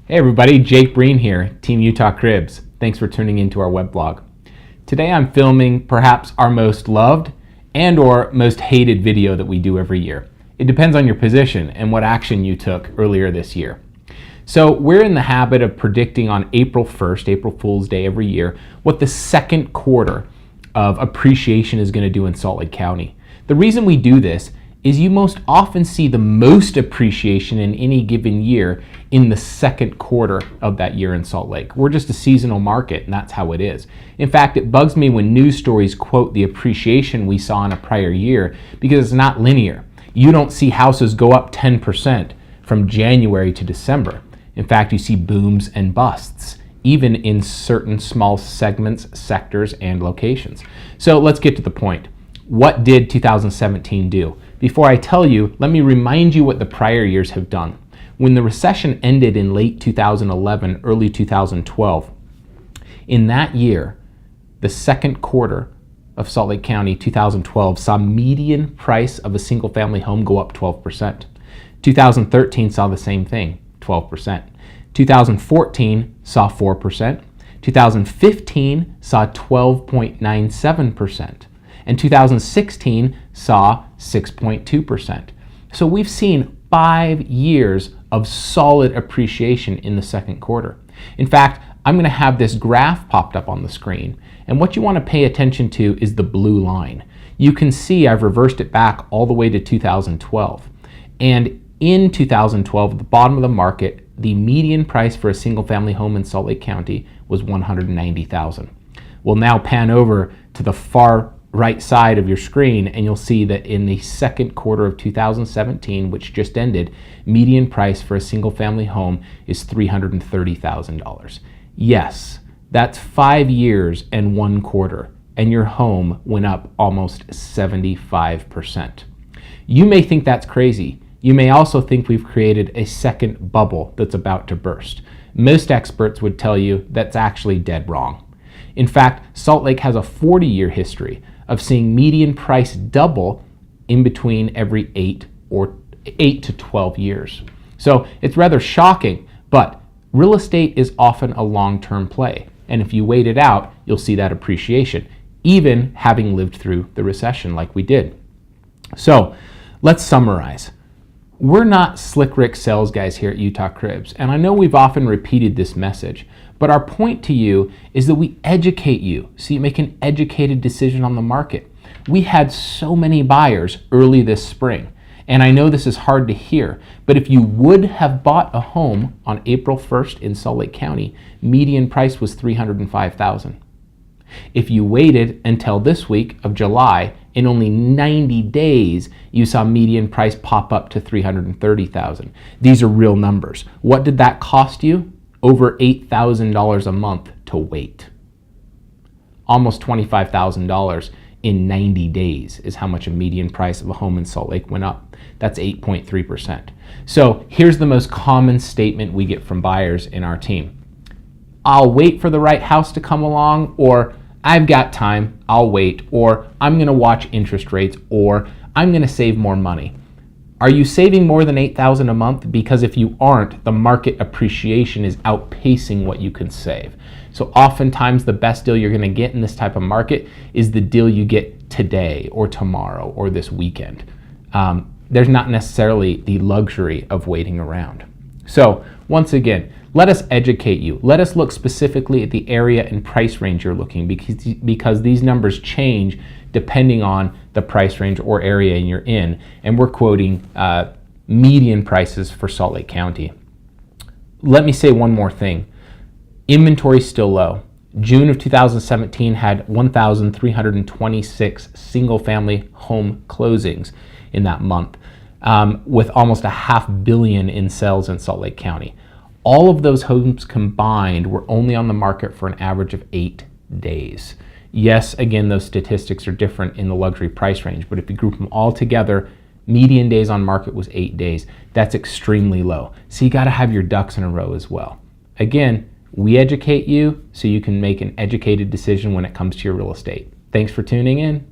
Hey everybody, Jake Breen here, Team Utah Cribs. Thanks for tuning into our web blog. Today I'm filming perhaps our most loved and or most hated video that we do every year. It depends on your position and what action you took earlier this year. So we're in the habit of predicting on April 1st, April Fool's Day every year, what the second quarter of appreciation is going to do in Salt Lake County. The reason we do this is you most often see the most appreciation in any given year in the second quarter of that year in Salt Lake. We're just a seasonal market, and that's how it is. In fact, it bugs me when news stories quote the appreciation we saw in a prior year because it's not linear. You don't see houses go up 10% from January to December. In fact, you see booms and busts, even in certain small segments, sectors, and locations. So let's get to the point. What did 2017 do? Before I tell you, let me remind you what the prior years have done. When the recession ended in late 2011, early 2012, in that year, the second quarter of Salt Lake County, 2012, saw median price of a single family home go up 12%. 2013 saw the same thing, 12%. 2014 saw 4%. 2015 saw 12.97%. And 2016 saw 6.2%. So we've seen 5 years of solid appreciation in the second quarter. In fact, I'm going to have this graph popped up on the screen, and what you want to pay attention to is the blue line. You can see I've reversed it back all the way to 2012. And in 2012, at the bottom of the market, the median price for a single family home in Salt Lake County was $190,000. We'll now pan over to the far right side of your screen, and you'll see that in the second quarter of 2017, which just ended, median price for a single family home is $330,000. Yes, that's 5 years and 1 quarter, and your home went up almost 75%. You may think that's crazy. You may also think we've created a second bubble that's about to burst. Most experts would tell you that's actually dead wrong. In fact, Salt Lake has a 40-year history of seeing median price double in between every 8 to 12 years. So it's rather shocking, but real estate is often a long-term play. And if you wait it out, you'll see that appreciation, even having lived through the recession like we did. So let's summarize. We're not slick Rick sales guys here at Utah Cribs, and I know we've often repeated this message, but our point to you is that we educate you so you make an educated decision on the market. We had so many buyers early this spring, and I know this is hard to hear, but if you would have bought a home on April 1st in Salt Lake County, median price was $305,000. If you waited until this week of July, in only 90 days, you saw median price pop up to $330,000. These are real numbers. What did that cost you? Over $8,000 a month to wait. Almost $25,000 in 90 days is how much a median price of a home in Salt Lake went up. That's 8.3%. So here's the most common statement we get from buyers in our team. I'll wait for the right house to come along, or I've got time, I'll wait, or I'm going to watch interest rates, or I'm going to save more money. Are you saving more than $8,000 a month? Because if you aren't, the market appreciation is outpacing what you can save. So oftentimes the best deal you're going to get in this type of market is the deal you get today or tomorrow or this weekend. There's not necessarily the luxury of waiting around. So once again, let us educate you. Let us look specifically at the area and price range you're looking, because these numbers change depending on the price range or area you're in. And we're quoting median prices for Salt Lake County. Let me say one more thing. Inventory is still low. June of 2017 had 1,326 single family home closings in that month, with almost $500 million in sales in Salt Lake County. All of those homes combined were only on the market for an average of 8 days. Yes, again, those statistics are different in the luxury price range, but if you group them all together, median days on market was 8 days. That's extremely low. So you got to have your ducks in a row as well. Again, we educate you so you can make an educated decision when it comes to your real estate. Thanks for tuning in.